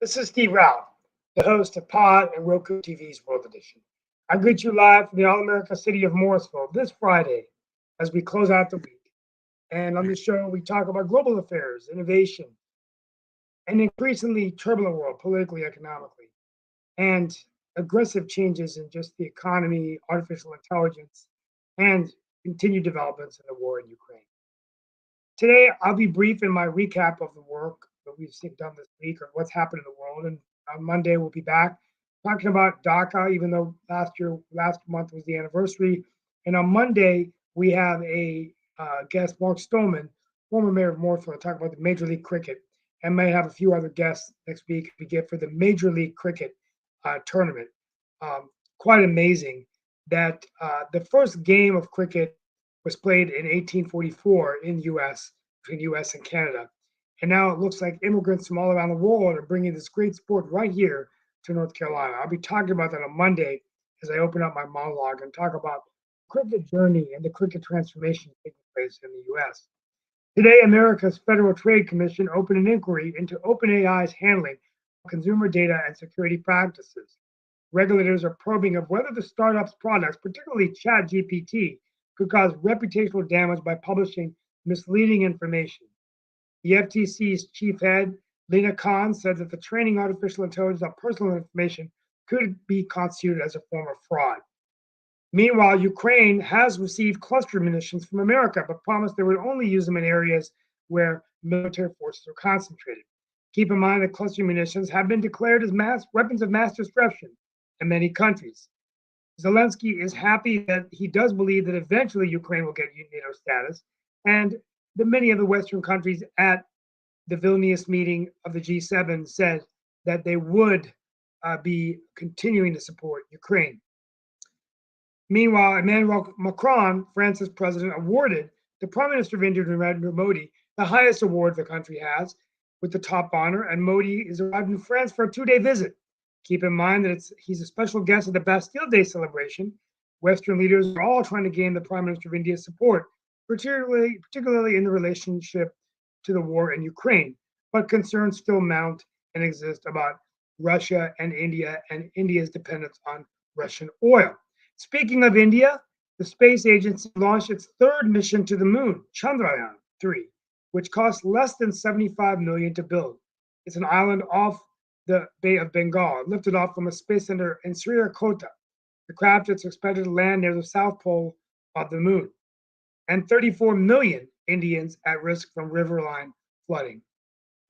This is Steve Ralph, the host of Pod and Roku TV's World Edition. I greet you live from the All America city of Morrisville this Friday as we close out the week. And on this show, we talk about global affairs, innovation, an increasingly turbulent world, politically, economically, and aggressive changes in just the economy, artificial intelligence, and continued developments in the war in Ukraine. Today, I'll be brief in my recap of the work that done this week or what's happened in the world. And on Monday, we'll be back talking about DACA, even though last month was the anniversary. And on Monday, we have a guest, Mark Stolman, former mayor of Morrisville, to talk about the Major League Cricket, and may have a few other guests next week we get for the Major League Cricket tournament. Quite amazing that the first game of cricket was played in 1844 in the U.S., between U.S. and Canada. And now it looks like immigrants from all around the world are bringing this great sport right here to North Carolina. I'll be talking about that on Monday as I open up my monologue and talk about cricket journey and the cricket transformation taking place in the U.S. Today, America's Federal Trade Commission opened an inquiry into OpenAI's handling of consumer data and security practices. Regulators are probing of whether the startup's products, particularly ChatGPT, could cause reputational damage by publishing misleading information. The FTC's chief head, Lina Khan, said that the training artificial intelligence on personal information could be constituted as a form of fraud. Meanwhile, Ukraine has received cluster munitions from America, but promised they would only use them in areas where military forces are concentrated. Keep in mind that cluster munitions have been declared as weapons of mass destruction in many countries. Zelensky is happy that he does believe that eventually Ukraine will get NATO status, and many of the Western countries at the Vilnius meeting of the G7 said that they would be continuing to support Ukraine. Meanwhile, Emmanuel Macron, France's president, awarded the Prime Minister of India, Narendra Modi, the highest award the country has, with the top honor, and Modi is arrived in France for a 2-day visit. Keep in mind that he's a special guest at the Bastille Day celebration. Western leaders are all trying to gain the Prime Minister of India's support, particularly in the relationship to the war in Ukraine. But concerns still mount and exist about Russia and India's dependence on Russian oil. Speaking of India, the space agency launched its third mission to the moon, Chandrayaan-3, which cost less than $75 million to build. It's an island off the Bay of Bengal, lifted off from a space center in Sriharikota. The craft is expected to land near the south pole of the moon, and 34 million Indians at risk from riverine flooding.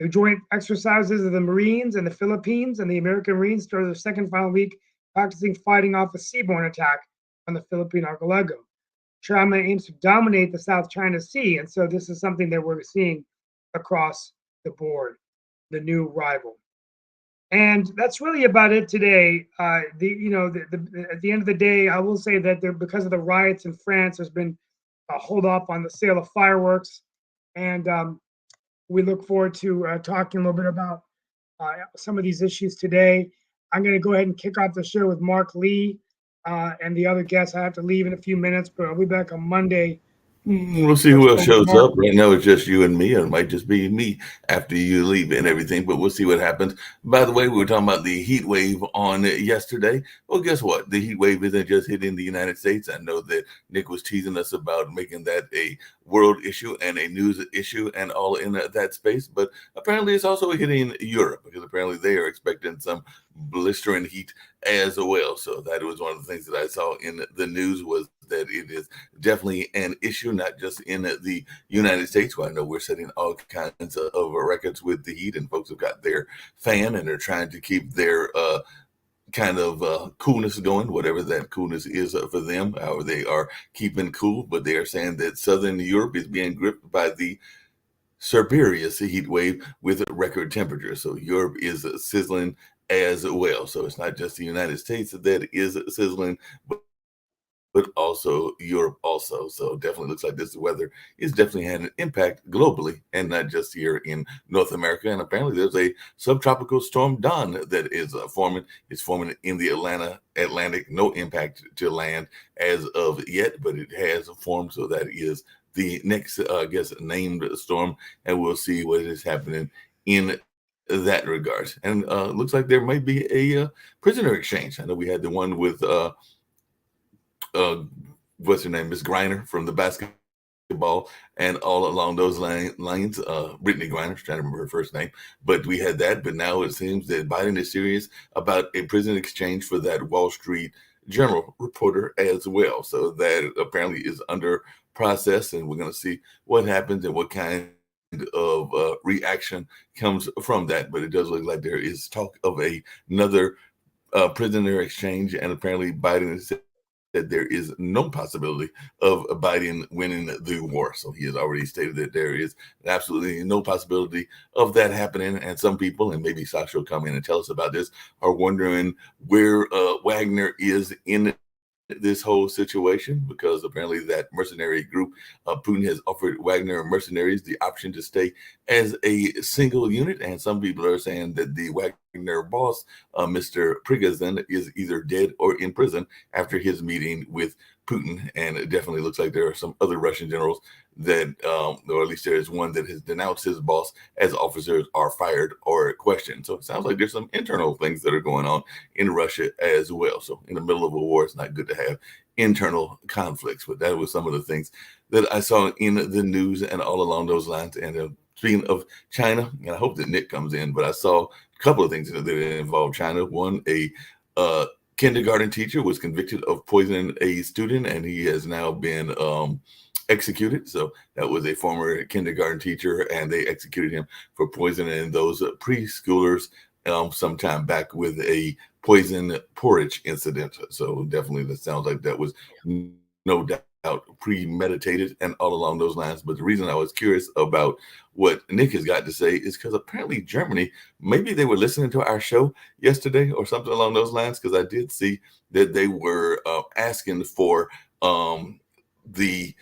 The joint exercises of the Marines and the Philippines and the American Marines started their second final week practicing fighting off a seaborne attack on the Philippine archipelago. China aims to dominate the South China Sea, and so this is something that we're seeing across the board, the new rival. And that's really about it today. At the end of the day, I will say that because of the riots in France, there's been a hold off on the sale of fireworks, and we look forward to talking a little bit about some of these issues today. I'm going to go ahead and kick off the show with Mark Lee and the other guests. I have to leave in a few minutes, but I'll be back on Monday. We'll see who else shows up. Right now, it's just you and me. It might just be me after you leave and everything, but we'll see what happens. By the way, we were talking about the heat wave on yesterday. Well, guess what? The heat wave isn't just hitting the United States. I know that Nick was teasing us about making that a world issue and a news issue and all in that space, but apparently it's also hitting Europe because apparently they are expecting some blistering heat as well. So that was one of the things that I saw in the news was that it is definitely an issue, not just in the United States, where I know we're setting all kinds of records with the heat, and folks have got their fan and they're trying to keep their kind of coolness going, whatever that coolness is for them, how they are keeping cool. But they are saying that Southern Europe is being gripped by the Siberia's heat wave with record temperatures. So Europe is sizzling as well. So it's not just the United States that is sizzling, but also Europe also. So definitely looks like this weather is definitely had an impact globally and not just here in North America. And apparently there's a subtropical storm Don that is forming. It's forming in the Atlantic. No impact to land as of yet, but it has formed. So that is the next, named storm. And we'll see what is happening in that regard. And looks like there might be a prisoner exchange. I know we had the one with what's her name, Miss Griner from the basketball, and all along those lines, Brittany Griner, trying to remember her first name, but we had that. But now it seems that Biden is serious about a prison exchange for that Wall Street Journal reporter as well. So that apparently is under process, and we're going to see what happens and what kind of reaction comes from that. But it does look like there is talk of another prisoner exchange, and apparently Biden has said that there is no possibility of Biden winning the war. So he has already stated that there is absolutely no possibility of that happening. And some people, and maybe Sasha will come in and tell us about this, are wondering where Wagner is in this whole situation, because apparently that mercenary group, Putin has offered Wagner mercenaries the option to stay as a single unit. And some people are saying that the Wagner boss, Mr. Prigozhin, is either dead or in prison after his meeting with Putin. And it definitely looks like there are some other Russian generals that, or at least there is one that has denounced his boss as officers are fired or questioned. So it sounds like there's some internal things that are going on in Russia as well. So in the middle of a war, it's not good to have internal conflicts. But that was some of the things that I saw in the news and all along those lines. And speaking of China, and I hope that Nick comes in, but I saw a couple of things that involved China. One, a kindergarten teacher was convicted of poisoning a student, and he has now been executed. So that was a former kindergarten teacher, and they executed him for poisoning those preschoolers sometime back with a poison porridge incident. So definitely that sounds like that was no doubt premeditated and all along those lines. But the reason I was curious about what Nick has got to say is because apparently Germany, maybe they were listening to our show yesterday or something along those lines, because I did see that they were asking for the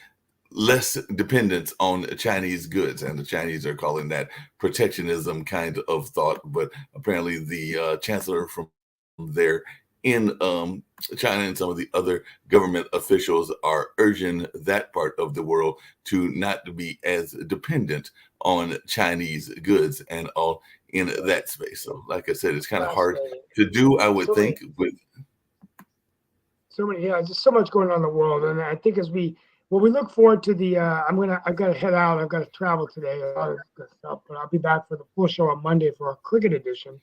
less dependence on Chinese goods, and the Chinese are calling that protectionism kind of thought. But apparently the chancellor from there in China and some of the other government officials are urging that part of the world to not be as dependent on Chinese goods and all in that space. So like I said, it's kind of hard to do, I would think, with so many, yeah, just so much going on in the world. And I think as we look forward to the, I've got to head out. I've got to travel today, a lot of good stuff, but I'll be back for the full show on Monday for our cricket edition.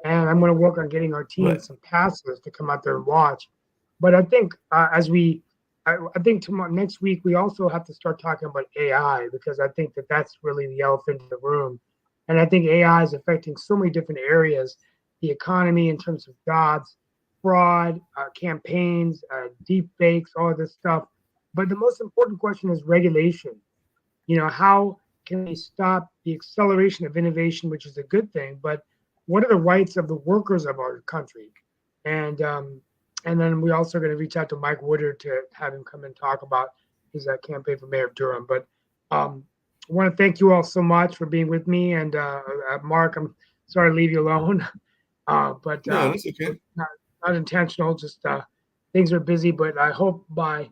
And I'm going to work on getting our team some passes to come out there and watch. But I think I think tomorrow, next week, we also have to start talking about AI, because I think that's really the elephant in the room. And I think AI is affecting so many different areas, the economy in terms of jobs, fraud, campaigns, deep fakes, all of this stuff. But the most important question is regulation. How can we stop the acceleration of innovation, which is a good thing, but what are the rights of the workers of our country? And then we also going to reach out to Mike Woodard to have him come and talk about his campaign for mayor of Durham. But I want to thank you all so much for being with me. And Mark, I'm sorry to leave you alone, but no, that's okay. Not intentional. Just things are busy, but I hope by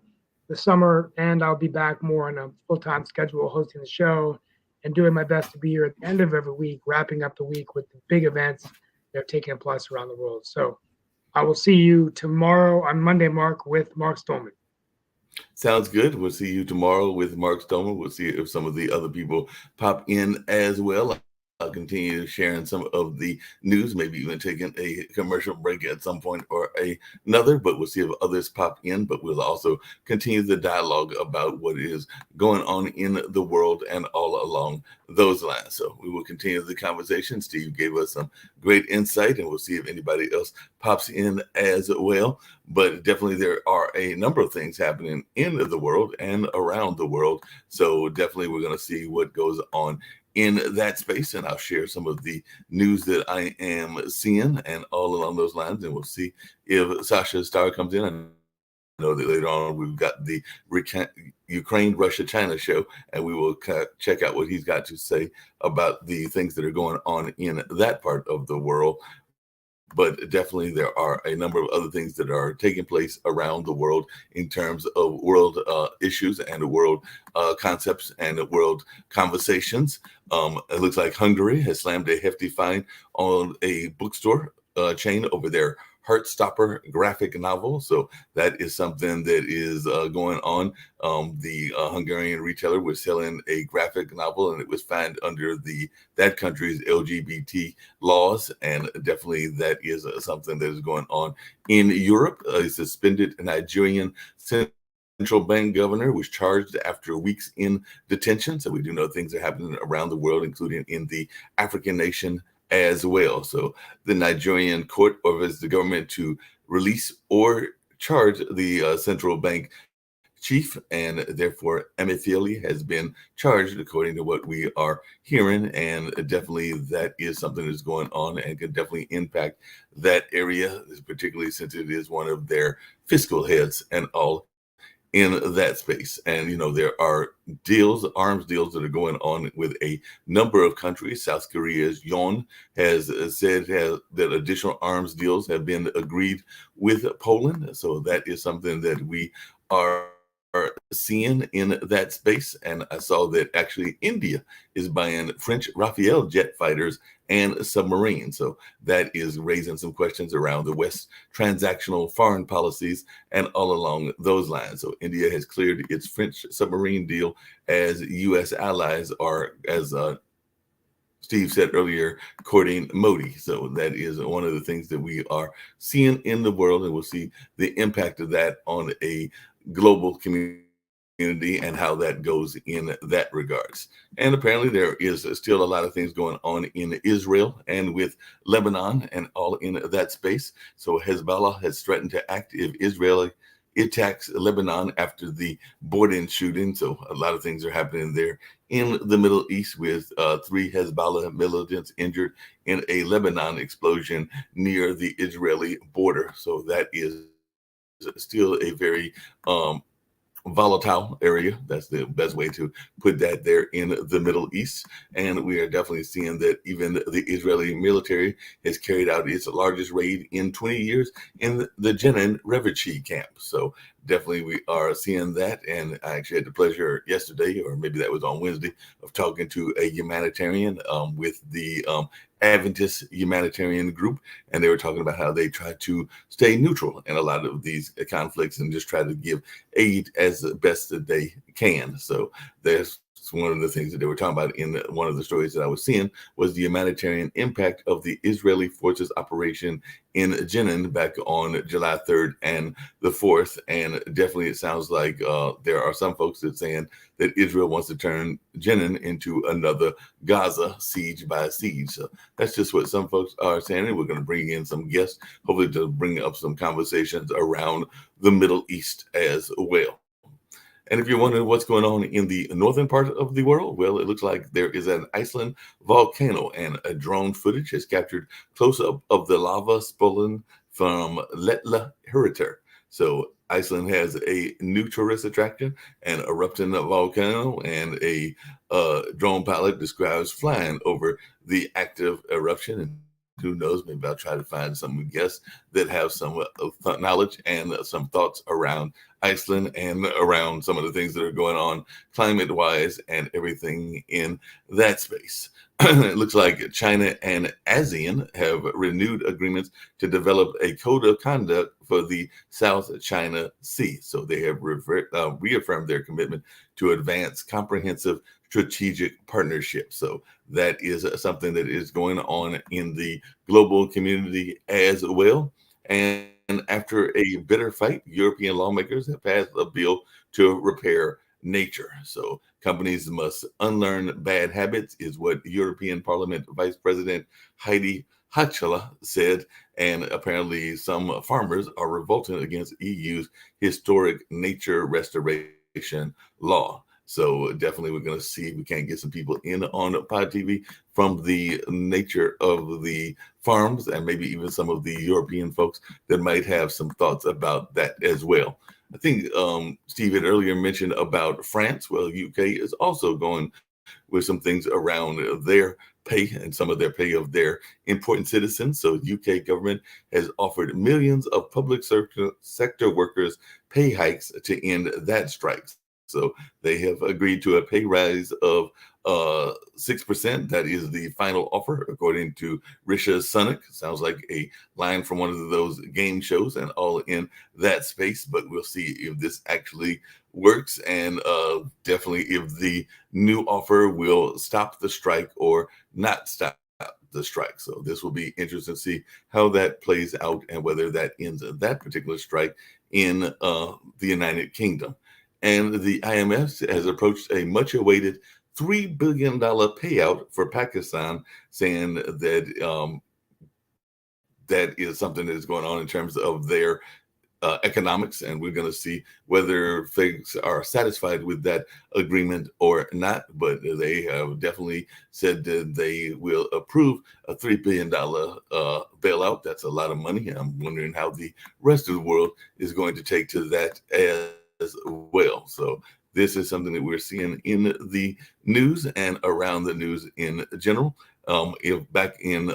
the summer, and I'll be back more on a full-time schedule hosting the show and doing my best to be here at the end of every week, wrapping up the week with the big events that are taking place around the world. So I will see you tomorrow on Monday, Mark, with Mark Stolman. Sounds good. We'll see you tomorrow with Mark Stolman. We'll see if some of the other people pop in as well. I'll continue sharing some of the news, maybe even taking a commercial break at some point or another, but we'll see if others pop in. But we'll also continue the dialogue about what is going on in the world and all along those lines. So we will continue the conversation. Steve gave us some great insight, and we'll see if anybody else pops in as well. But definitely there are a number of things happening in the world and around the world. So definitely we're going to see what goes on in that space, and I'll share some of the news that I am seeing and all along those lines, and we'll see if Sasha Star comes in. I know that later on we've got the Ukraine, Russia, China show, and we will check out what he's got to say about the things that are going on in that part of the world. but definitely there are a number of other things that are taking place around the world in terms of world issues and world concepts and world conversations. It looks like Hungary has slammed a hefty fine on a bookstore chain over their Heartstopper graphic novel. So that is something that is going on. The Hungarian retailer was selling a graphic novel, and it was found under that country's LGBT laws. And definitely that is something that is going on in Europe. A suspended Nigerian central bank governor was charged after weeks in detention. So we do know things are happening around the world, including in the African nation as well. So the Nigerian court orders the government to release or charge the central bank chief, and therefore Emefiele has been charged according to what we are hearing. And definitely that is something that's going on and can definitely impact that area, particularly since it is one of their fiscal heads and all in that space. And, there are arms deals that are going on with a number of countries. South Korea's Yoon has said that additional arms deals have been agreed with Poland. So that is something that we are seeing in that space. And I saw that actually India is buying French Rafale jet fighters and submarines. So that is raising some questions around the West's transactional foreign policies and all along those lines. So India has cleared its French submarine deal as U.S. allies are, as Steve said earlier, courting Modi. So that is one of the things that we are seeing in the world, and we'll see the impact of that on a global community and how that goes in that regards. And apparently there is still a lot of things going on in Israel and with Lebanon and all in that space. So Hezbollah has threatened to act if Israel attacks Lebanon after the Borden shooting. So a lot of things are happening there in the Middle East, with 3 Hezbollah militants injured in a Lebanon explosion near the Israeli border. So that is still a very volatile area. That's the best way to put that there in the Middle East. And we are definitely seeing that even the Israeli military has carried out its largest raid in 20 years in the Jenin refugee camp. So definitely we are seeing that. And I actually had the pleasure yesterday, or maybe that was on Wednesday, of talking to a humanitarian with the Adventist humanitarian group, and they were talking about how they try to stay neutral in a lot of these conflicts and just try to give aid as best that they can. So there's one of the things that they were talking about in one of the stories that I was seeing was the humanitarian impact of the Israeli forces operation in Jenin back on July 3rd and the 4th. And definitely it sounds like there are some folks that saying that Israel wants to turn Jenin into another Gaza siege by siege. So that's just what some folks are saying. And we're going to bring in some guests, hopefully to bring up some conversations around the Middle East as well. And if you're wondering what's going on in the northern part of the world, well, it looks like there is an Iceland volcano, and a drone footage has captured close-up of the lava spilling from Letla. So Iceland has a new tourist attraction, an erupting volcano, and a drone pilot describes flying over the active eruption. And who knows, maybe I'll try to find some guests that have some knowledge and some thoughts around Iceland and around some of the things that are going on climate-wise and everything in that space. It looks like China and ASEAN have renewed agreements to develop a code of conduct for the South China Sea. So they have reaffirmed their commitment to advance comprehensive strategic partnership. So that is something that is going on in the global community as well. And after a bitter fight, European lawmakers have passed a bill to repair nature. So companies must unlearn bad habits, is what European Parliament Vice President Heidi Hautala said. And apparently some farmers are revolting against EU's historic nature restoration law. So definitely we're going to see if we can't get some people in on Pod TV from the nature of the farms, and maybe even some of the European folks that might have some thoughts about that as well. I think Steve had earlier mentioned about France. Well, UK is also going with some things around their pay and some of their pay of their important citizens. So UK government has offered millions of public sector workers pay hikes to end that strike. So they have agreed to a pay rise of 6%. That is the final offer, according to Rishi Sunak. Sounds like a line from one of those game shows, and all in that space. But we'll see if this actually works, and definitely if the new offer will stop the strike or not stop the strike. So this will be interesting to see how that plays out and whether that ends that particular strike in the United Kingdom. And the IMF has approached a much-awaited $3 billion payout for Pakistan, saying that that is something that is going on in terms of their economics, and we're going to see whether folks are satisfied with that agreement or not. But they have definitely said that they will approve a $3 billion bailout. That's a lot of money. I'm wondering how the rest of the world is going to take to that as well. So this is something that we're seeing in the news and around the news in general. If back in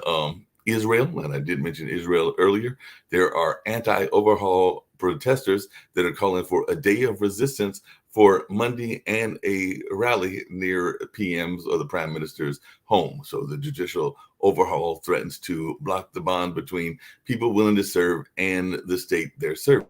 Israel, and I did mention Israel earlier, there are anti-overhaul protesters that are calling for a day of resistance for Monday and a rally near PM's or the Prime Minister's home. So the judicial overhaul threatens to block the bond between people willing to serve and the state they're serving,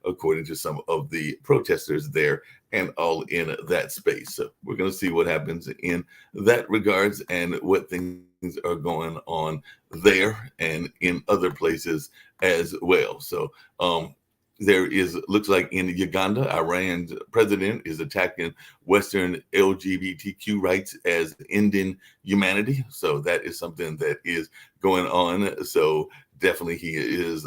according to some of the protesters there, and all in that space. So we're going to see what happens in that regards and what things are going on there and in other places as well. So looks like in Uganda, Iran's president is attacking Western LGBTQ rights as ending humanity. So that is something that is going on. So definitely he is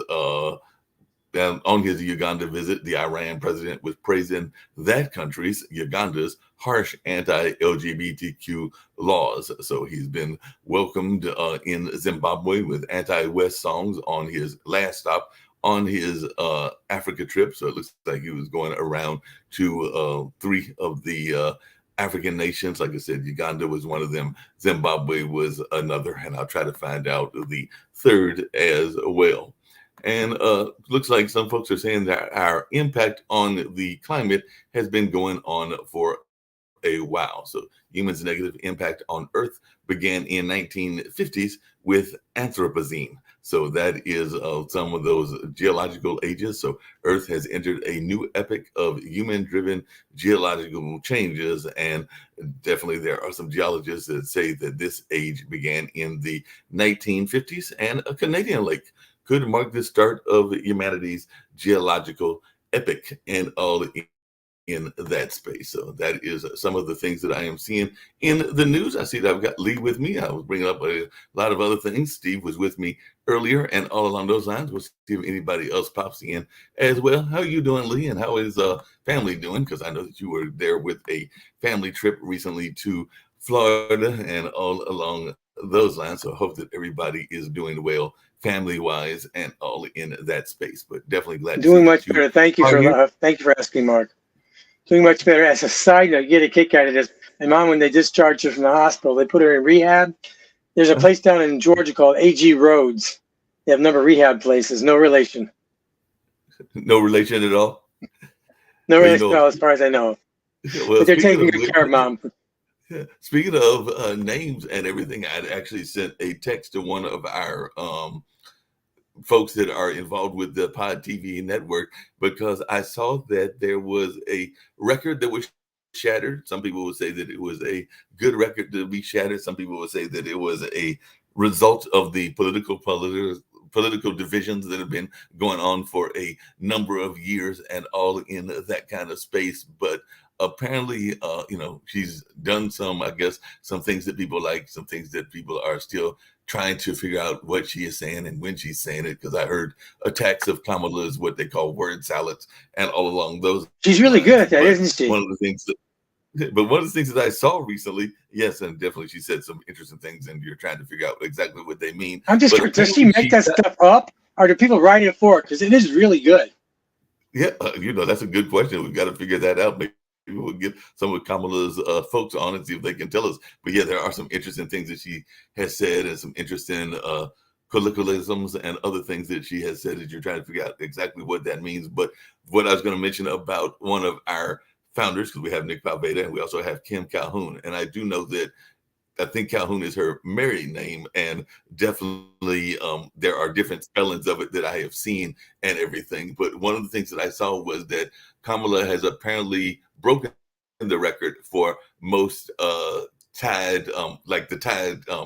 on his Uganda visit, the Iran president was praising that country's, Uganda's, harsh anti-LGBTQ laws. So he's been welcomed in Zimbabwe with anti-West songs on his last stop on his Africa trip. So it looks like he was going around to 3 of the African nations. Like I said, Uganda was one of them. Zimbabwe was another. And I'll try to find out the third as well. And looks like some folks are saying that our impact on the climate has been going on for a while. So humans' negative impact on Earth began in 1950s with Anthropocene. So that is some of those geological ages. So Earth has entered a new epoch of human-driven geological changes. And definitely there are some geologists that say that this age began in the 1950s, and a Canadian lake could mark the start of humanity's geological epoch, and all in that space. So that is some of the things that I am seeing in the news. I see that I've got Lee with me. I was bringing up a lot of other things. Steve was with me earlier, and all along those lines, we'll see if anybody else pops in as well. How are you doing, Lee? And how is family doing? Because I know that you were there with a family trip recently to Florida and all along those lines. So I hope that everybody is doing well family-wise and all in that space. But definitely glad doing much better. Thank you for asking, Mark. Doing much better. As a side note, get a kick out of this. My mom, when they discharged her from the hospital, they put her in rehab. There's a place down in Georgia called AG Rhodes. They have a number of rehab places. No relation. No relation at all? No relation at all, as far as I know. Well, but they're taking good care of Mom. Speaking of names and everything, I actually sent a text to one of our folks that are involved with the Pod TV network, because I saw that there was a record that was shattered. Some people would say that it was a good record to be shattered. Some people would say that it was a result of the political divisions that have been going on for a number of years and all in that kind of space. But apparently, she's done some things that people like, some things that people are still trying to figure out what she is saying and when she's saying it, because I heard attacks of Kamala's what they call word salads and all along those. She's really good at that, isn't she? One of the things that I saw recently, yes, and definitely she said some interesting things, and you're trying to figure out exactly what they mean. I'm just curious, does she make that stuff up, or do people write it for her? Because it is really good. Yeah, that's a good question. We've got to figure that out. we'll get some of Kamala's folks on and see if they can tell us. But yeah, there are some interesting things that she has said and some interesting colloquialisms and other things that she has said that you're trying to figure out exactly what that means. But what I was going to mention about one of our founders, because we have Nick Palveda and we also have Kim Calhoun. And I do know that I think Calhoun is her married name, and definitely there are different spellings of it that I have seen and everything. But one of the things that I saw was that Kamala has apparently broken the record for most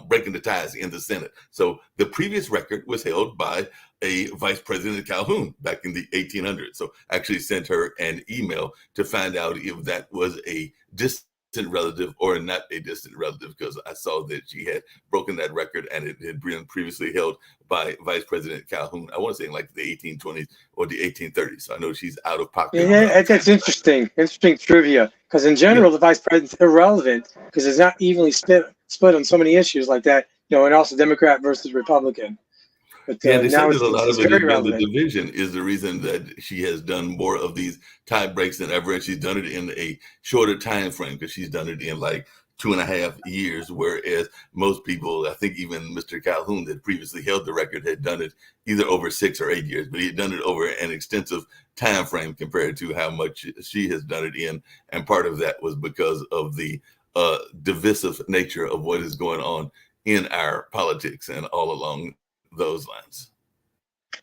breaking the ties in the Senate. So the previous record was held by a Vice President Calhoun back in the 1800s. So I actually sent her an email to find out if that was a distant relative or not a distant relative, because I saw that she had broken that record and it had been previously held by Vice President Calhoun. I want to say in like the 1820s or the 1830s. So I know she's out of pocket. Yeah, that's interesting trivia, because in general, the vice president's irrelevant because it's not evenly split on so many issues like that, and also Democrat versus Republican. But yeah, they now said that a lot of the relevant. division is the reason that she has done more of these tie breaks than ever, and she's done it in a shorter time frame because she's done it in like 2.5 years, whereas most people, I think even Mr. Calhoun that previously held the record, had done it either over 6 or 8 years, but he had done it over an extensive time frame compared to how much she has done it in, and part of that was because of the divisive nature of what is going on in our politics and all along those lines.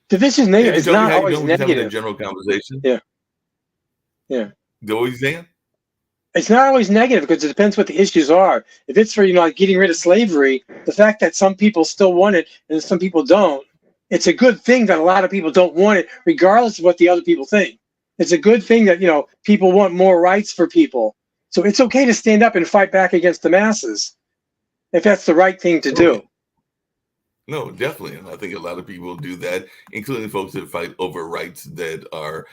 Division negative is not always negative. A general conversation. Yeah. What are you saying? It's not always negative because it depends what the issues are. If it's for like getting rid of slavery, the fact that some people still want it and some people don't, it's a good thing that a lot of people don't want it, regardless of what the other people think. It's a good thing that people want more rights for people. So it's okay to stand up and fight back against the masses if that's the right thing to do. No, definitely. And I think a lot of people do that, including folks that fight over rights that are,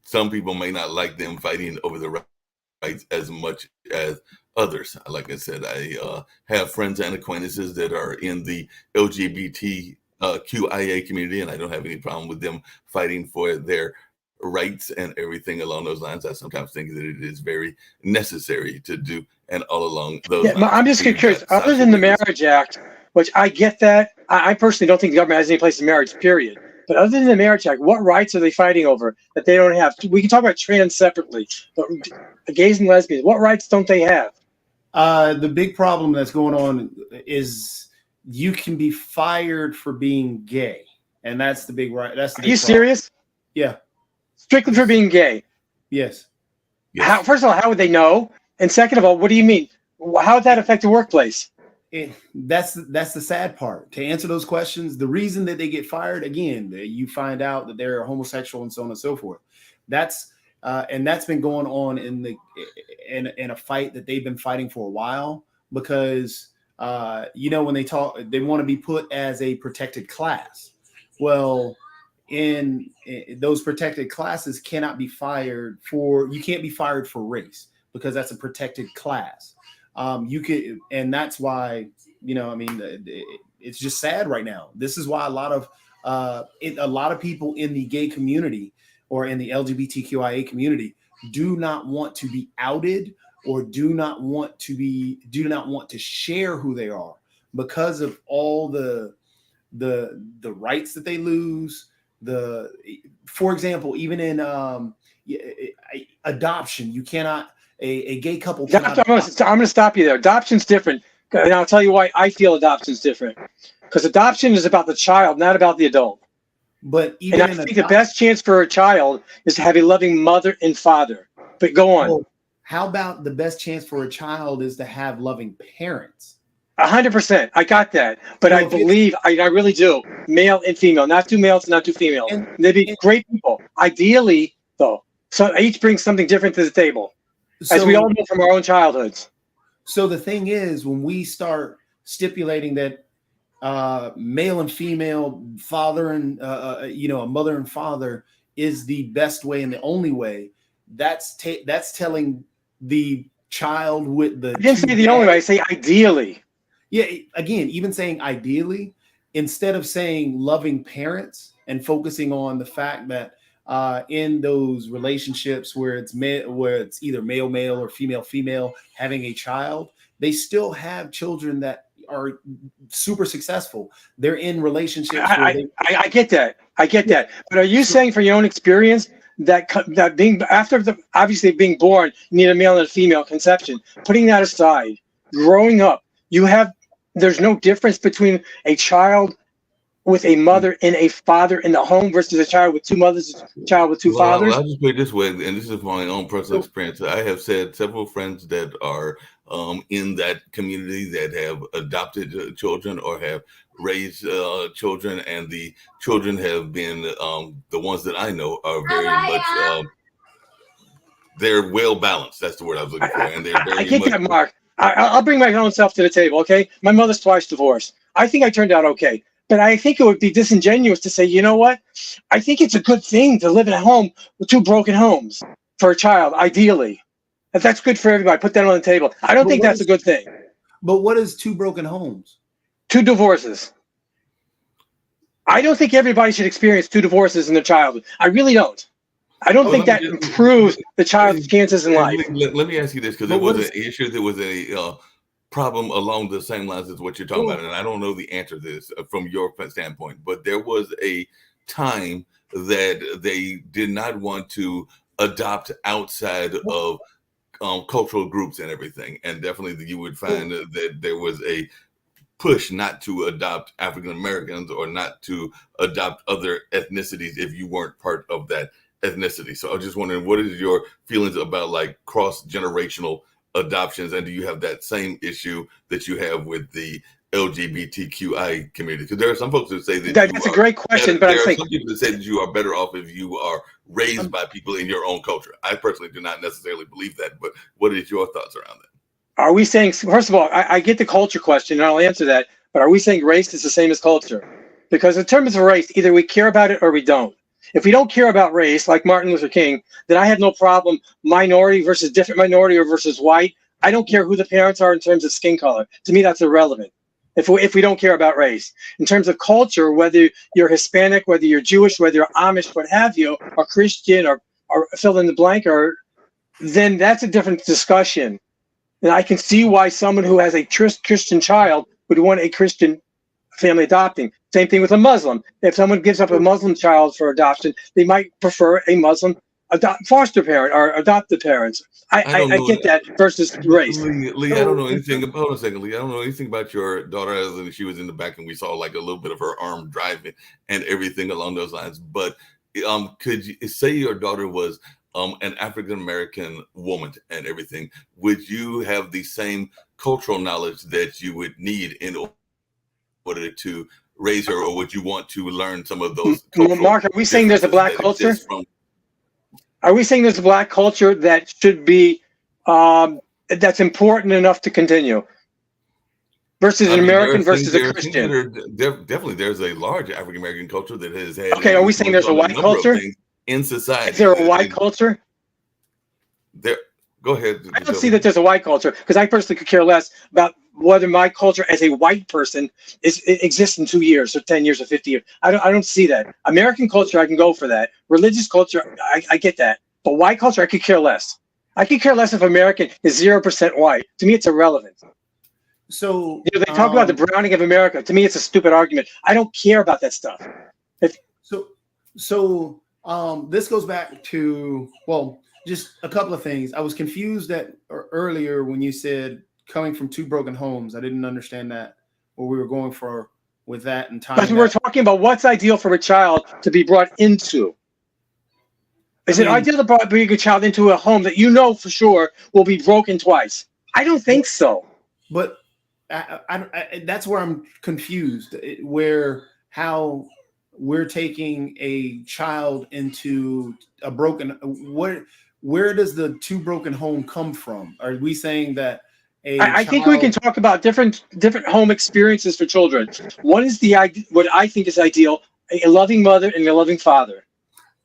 some people may not like them fighting over the rights as much as others. Like I said, I have friends and acquaintances that are in the LGBT QIA community, and I don't have any problem with them fighting for their rights and everything along those lines. I sometimes think that it is very necessary to do, and all along those lines. I'm just curious, other than the Marriage Act, which I get that. I personally don't think the government has any place in marriage, period. But other than the Marriage Act, what rights are they fighting over that they don't have? We can talk about trans separately, but gays and lesbians, what rights don't they have? The big problem that's going on is you can be fired for being gay. And that's the big right. That's the big Are you problem. Serious? Yeah. Strictly for being gay? Yes. First of all, how would they know? And second of all, what do you mean? How would that affect the workplace? That's the sad part. To answer those questions, the reason that they get fired, again, you find out that they're homosexual and so on and so forth. That's been going on in a fight that they've been fighting for a while, because when they talk, they want to be put as a protected class. Well, in those protected classes cannot be fired for. You can't be fired for race because that's a protected class. You could, and that's why, it's just sad right now. This is why a lot of people in the gay community or in the LGBTQIA community do not want to be outed or do not want to share who they are because of all the rights that they lose. For example, even in adoption, you cannot. A gay couple. I'm going to stop you there. Adoption's different, and I'll tell you why I feel adoption's different. Because adoption is about the child, not about the adult. But even I think the best chance for a child is to have a loving mother and father. But go on. Well, how about the best chance for a child is to have loving parents? 100%. I got that. But I believe, I really do, male and female, not two males, not two females. They'd be great people. Ideally, though, so each brings something different to the table. As we all know from our own childhoods. So the thing is, when we start stipulating that male and female, father and a mother and father is the best way and the only way, that's telling the child with the. I didn't say the only way. I say ideally. Yeah. Again, even saying ideally, instead of saying loving parents and focusing on the fact that in those relationships where it's either male or female having a child, they still have children that are super successful. They're in relationships. I get that. But are you saying from your own experience that being obviously being born, you need a male and a female conception? Putting that aside, growing up, there's no difference between a child with a mother and a father in the home versus a child with two mothers, a child with two fathers? I'll just put it this way, and this is my own personal experience. I have said several friends that are in that community that have adopted children or have raised children, and the children have been the ones that I know are very much they're well balanced. That's the word I was looking for, and they're very. I get that, Mark. I'll bring my own self to the table. Okay, my mother's twice divorced. I think I turned out okay. But I think it would be disingenuous to say, you know what? I think it's a good thing to live in a home with two broken homes for a child, ideally. If that's good for everybody, put that on the table. I don't think that's a good thing. But what is two broken homes? Two divorces. I don't think everybody should experience two divorces in their childhood. I really don't. I don't think that improves the child's chances in life. Let me ask you this, because it was an issue. There was a problem along the same lines as what you're talking about, and I don't know the answer to this from your standpoint, but there was a time that they did not want to adopt outside of cultural groups and everything, and definitely you would find that there was a push not to adopt African Americans or not to adopt other ethnicities if you weren't part of that ethnicity. So I was just wondering, what is your feelings about like cross-generational adoptions, and do you have that same issue that you have with the LGBTQI community? Because there are some folks that say that's a great question, but there are some people that say that you are better off if you are raised by people in your own culture. I personally do not necessarily believe that, but what is your thoughts around that? Are we saying, first of all, I get the culture question, and I'll answer that, but are we saying race is the same as culture? Because in terms of race, either we care about it or we don't. If we don't care about race, like Martin Luther King, then I have no problem minority versus different minority or versus white. I don't care who the parents are in terms of skin color. To me, that's irrelevant if we don't care about race. In terms of culture, whether you're Hispanic, whether you're Jewish, whether you're Amish, what have you, or Christian, or fill in the blank, then that's a different discussion. And I can see why someone who has a Christian child would want a Christian family adopting. Same thing with a Muslim. If someone gives up a Muslim child for adoption, they might prefer a Muslim foster parent or adopted parents. I get that versus race. Lee, I don't know anything. Hold on a second, Lee. I don't know anything about your daughter, other than she was in the back and we saw like a little bit of her arm driving and everything along those lines. But could you say your daughter was an African American woman and everything? Would you have the same cultural knowledge that you would need in order to raise her, or would you want to learn some of those? Mark, are we saying there's a black culture? Are we saying there's a black culture that should be that's important enough to continue versus an American versus a Christian? Definitely, there's a large African American culture that has had. Okay, are we saying there's a white culture in society? Is there a white culture? There. Go ahead. I don't see that there's a white culture, because I personally could care less about whether my culture as a white person exists in 2 years or 10 years or 50 years. I don't see that. American culture, I can go for that. Religious culture, I get that. But white culture, I could care less. I could care less if American is 0% white. To me, it's irrelevant. So they talk about the browning of America. To me, it's a stupid argument. I don't care about that stuff. So this goes back to, well, just a couple of things. I was confused earlier when you said coming from two broken homes. I didn't understand that, what we were going for with that and time. Because we're talking about what's ideal for a child to be brought into. Is it ideal to bring a child into a home that you know for sure will be broken twice? I don't think so. But that's where I'm confused, how we're taking a child into a broken, where does the two broken home come from? Are we saying that I think we can talk about different home experiences for children. One is what I think is ideal, a loving mother and a loving father.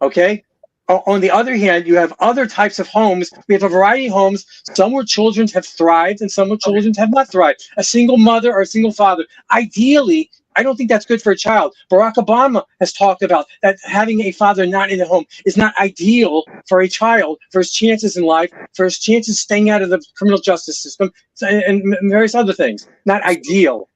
Okay? On the other hand, you have other types of homes. We have a variety of homes, some where children have thrived and some where children have not thrived. A single mother or a single father. Ideally, I don't think that's good for a child. Barack Obama has talked about that having a father not in the home is not ideal for a child, for his chances in life, for his chances staying out of the criminal justice system, and various other things. Not ideal.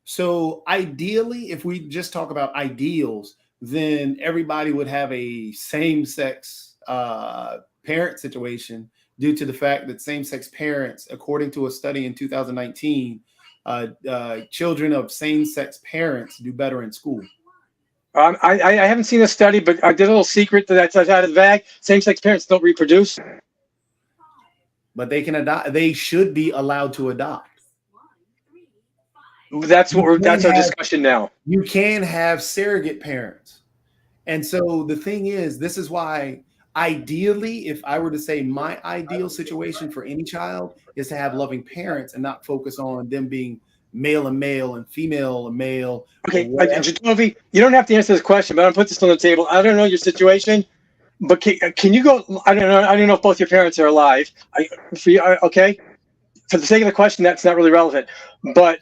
So ideally, if we just talk about ideals, then everybody would have a same-sex parent situation due to the fact that same-sex parents, according to a study in 2019, children of same-sex parents do better in school. I haven't seen a study, but I did a little secret that's out of the bag. Same-sex parents don't reproduce. But they can adopt. They should be allowed to adopt. That's our discussion now. You can have surrogate parents. And so the thing is, this is why ideally, if I were to say my ideal situation for any child is to have loving parents and not focus on them being male and female and male. Okay, Jacoby, you don't have to answer this question, but I'm gonna put this on the table. I don't know your situation, but can you go? I don't know if both your parents are alive. Okay, for the sake of the question, that's not really relevant. But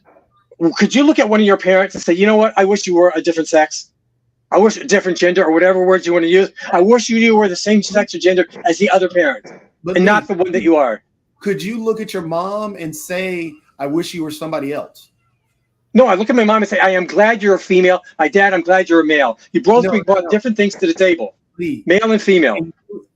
could you look at one of your parents and say, you know what? I wish you were a different sex. I wish a different gender, or whatever words you want to use. I wish you were the same sex or gender as the other parent, and not the one that you are. Could you look at your mom and say, I wish you were somebody else? No, I look at my mom and say, I am glad you're a female. My dad, I'm glad you're a male. You both brought different things to the table. Please. Male and female.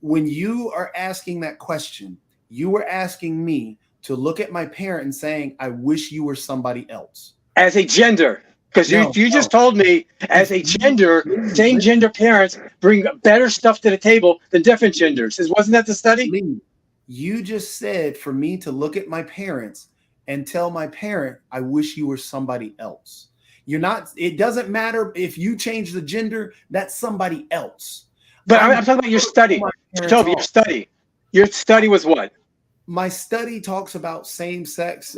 When you are asking that question, you were asking me to look at my parent and saying, I wish you were somebody else. As a gender. Because you just told me, as a gender, same gender parents bring better stuff to the table than different genders. Wasn't that the study? You just said for me to look at my parents and tell my parent, I wish you were somebody else. You're not, it doesn't matter if you change the gender, that's somebody else. But I'm talking about your study. Toby, your study. Your study was what? My study talks about same-sex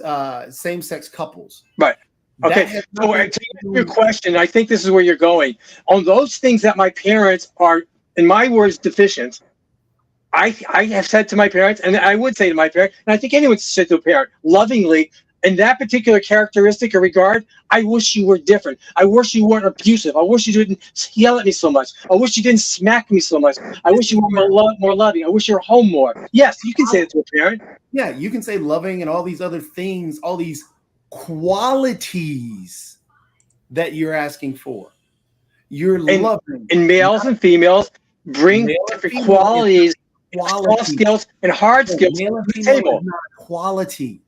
couples. Right. Okay, so to answer your question, I think this is where you're going. On those things that my parents are, in my words, deficient, I have said to my parents, and I would say to my parent, and I think anyone should say to a parent, lovingly, in that particular characteristic or regard, I wish you were different. I wish you weren't abusive. I wish you didn't yell at me so much. I wish you didn't smack me so much. I wish you were more loving. I wish you were home more. Yes, you can say that to a parent. Yeah, you can say loving and all these other things, all these qualities that you're asking for. You're loving. And males and females bring different qualities, soft skills, and hard skills to the table. Is not a quality.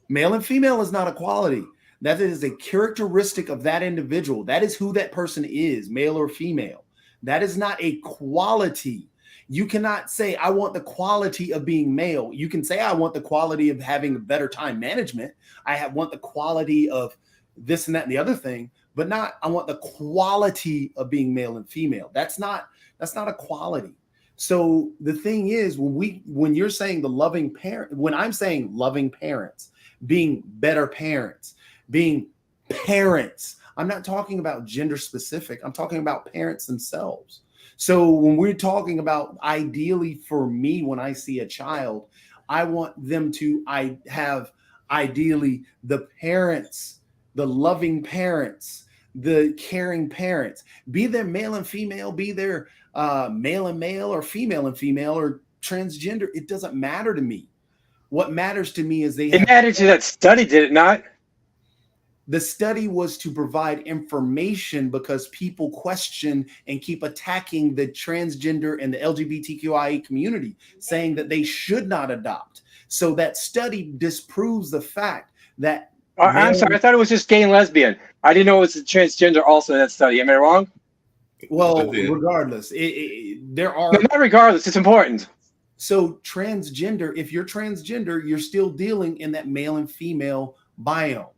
Male and female is not a quality. That is a characteristic of that individual. That is who that person is, male or female. That is not a quality. You cannot say, I want the quality of being male. You can say, I want the quality of having better time management. I want the quality of this and that and the other thing, but not, I want the quality of being male and female. That's not a quality. So the thing is, when you're saying the loving parent, when I'm saying loving parents, being better parents, being parents, I'm not talking about gender specific. I'm talking about parents themselves. So when we're talking about ideally for me, when I see a child, I want them to have ideally the parents, the loving parents, the caring parents, be they male and female, be they male and male or female and female or transgender. It doesn't matter to me. What matters to me is it mattered to that study, did it not? The study was to provide information because people question and keep attacking the transgender and the LGBTQIA community, saying that they should not adopt. So that study disproves the fact that I'm sorry, I thought it was just gay and lesbian. I didn't know it was a transgender also in that study. Am I wrong? Well, regardless, there are... No, not regardless, it's important. So transgender, if you're transgender, you're still dealing in that male and female biome.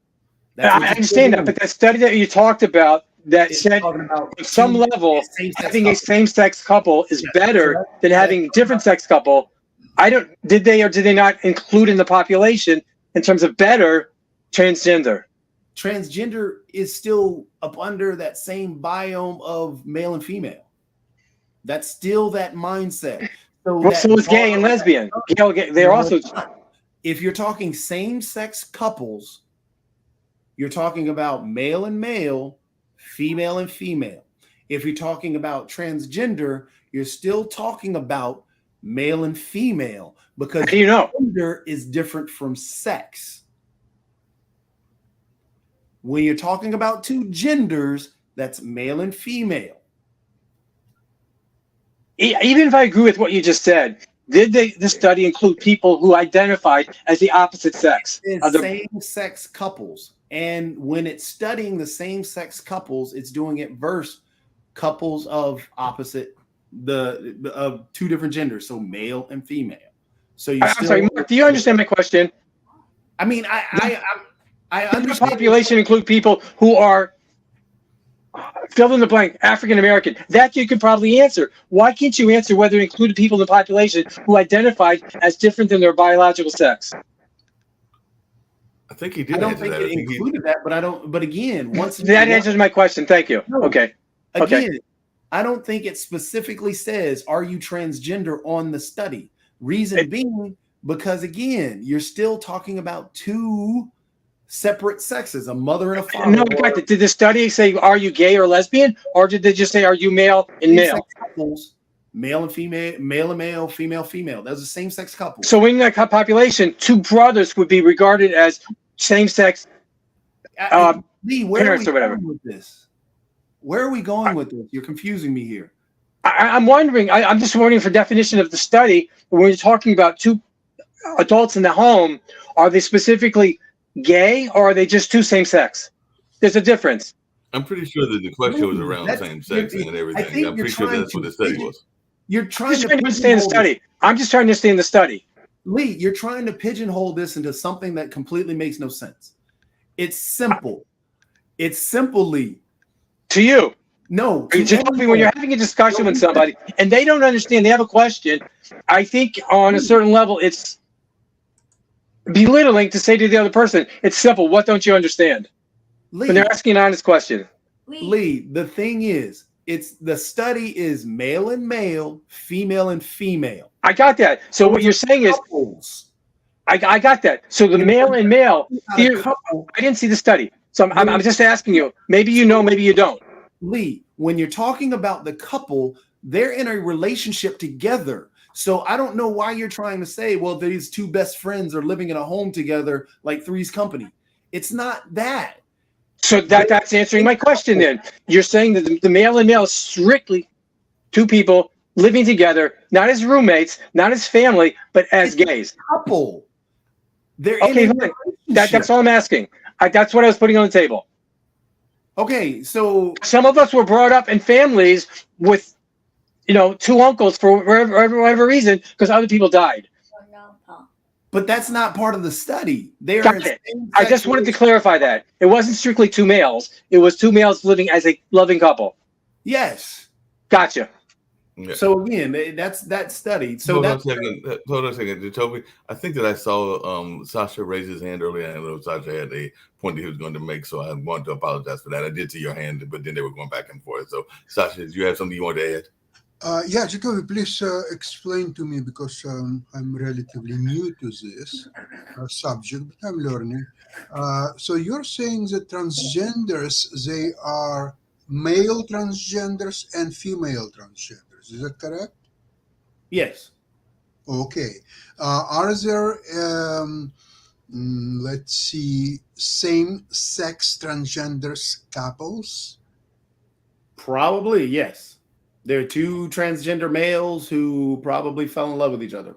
I understand that, but that study that you talked about that said on some level having a same-sex couple is better than having a different sex couple. Did they or did they not include in the population in terms of better transgender? Transgender is still up under that same biome of male and female. That's still that mindset. So is gay and lesbian. They're also. If you're talking same-sex couples, you're talking about male and male, female and female. If you're talking about transgender, you're still talking about male and female, because How do you know? gender is different from sex. When you're talking about two genders, that's male and female. Even if I agree with what you just said, did the study include people who identified as the opposite sex? It's same-sex couples. And when it's studying the same-sex couples, it's doing it versus couples of opposite of two different genders, so male and female. So you I'm sorry, Mark, do you understand my question? I mean, I Does the understand. population include people who are fill in the blank, African American? That you could probably answer. Why can't you answer whether it included people in the population who identified as different than their biological sex? I think he did. I don't answer think that. I it think included that, but I don't. But again, That answers my question. Thank you. No. Okay. Again, I don't think it specifically says, are you transgender on the study? Reason being, because again, you're still talking about two separate sexes, a mother and a father. No, did the study say, are you gay or lesbian? Or did they just say, are you male and male? Couples, male and female, male and male, female, female. Those are same-sex couples. So in that population, two brothers would be regarded as same-sex Lee, where parents are or we whatever. going with this? Where are we going with this? You're confusing me here. I'm wondering, I'm just wondering for definition of the study, when you're talking about two adults in the home, are they specifically gay or are they just two same-sex? There's a difference. I'm pretty sure that the question was around same sex and everything. I'm pretty sure that's what the study was. You're I'm trying just to trying to understand the study. I'm just trying to understand the study. Lee, you're trying to pigeonhole this into something that completely makes no sense. It's simple. It's simple, Lee. To you. No. You just told me when you're having a discussion with somebody and they don't understand, they have a question, I think on a certain level, it's belittling to say to the other person, it's simple. What don't you understand? Lee, When they're asking an honest question. Lee, the thing is, it's the study is male and male, female and female. I got that. So what you're saying is, Couples. I got that. So the male and male, Not a couple. I didn't see the study. So I'm just asking you. Maybe you know, maybe you don't. Lee, when you're talking about the couple, they're in a relationship together. So I don't know why you're trying to say, well, these two best friends are living in a home together like Three's Company. It's not that. So that's answering my question then. You're saying that the male and male is strictly two people living together, not as roommates, not as family, but as gays. Couple. They're Okay, in a fine. relationship. That's all I'm asking. That's what I was putting on the table. Okay, so Some of us were brought up in families with, two uncles for whatever reason, because other people died. but that's not part of the study. They are Got in it. same-sex I just wanted to clarify that. It wasn't strictly two males. It was two males living as a loving couple. Yes. Gotcha. Yeah. So again, that's that study. So Hold on a that's second. Hold on a second. Jacoby, I think that I saw Sasha raise his hand earlier. I know Sasha had a point that he was going to make, so I want to apologize for that. I did see your hand, but then they were going back and forth. So, Sasha, do you have something you want to add? Yeah, Jacoby, please explain to me, because I'm relatively new to this subject, but I'm learning. So you're saying that transgenders, they are male transgenders and female transgenders. Is that correct? yes. Okay. Are there, let's see, same-sex transgenders couples? Probably, yes. There are two transgender males who probably fell in love with each other.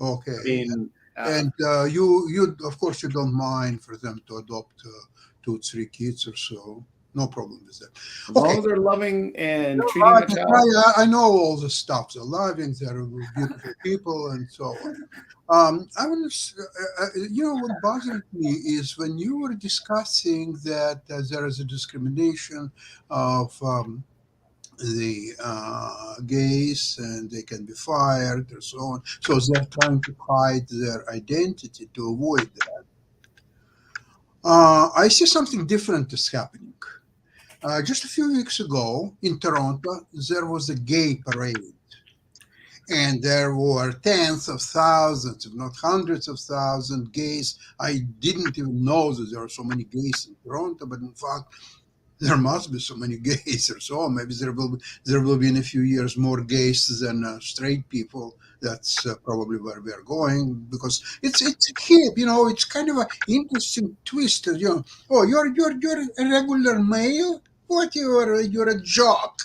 Okay. I mean, And you of course, you don't mind for them to adopt 2-3 kids or so. No problem with that. as long Okay. as they're loving and treating the child. I know all the stuff. They're loving, they're beautiful people, and so on. I was, what bothered me is when you were discussing that there is a discrimination of the gays, and they can be fired and so on. So they're trying to hide their identity to avoid that. I see something different is happening. Just a few weeks ago in Toronto, there was a gay parade. and there were tens of thousands, if not hundreds of thousands, gays. I didn't even know that there are so many gays in Toronto, but in fact, there must be so many gays or so. Maybe there will be in a few years more gays than straight people. That's probably where we are going, because it's hip, it's kind of an interesting twist. Oh, you're a regular male? What, you're a jock?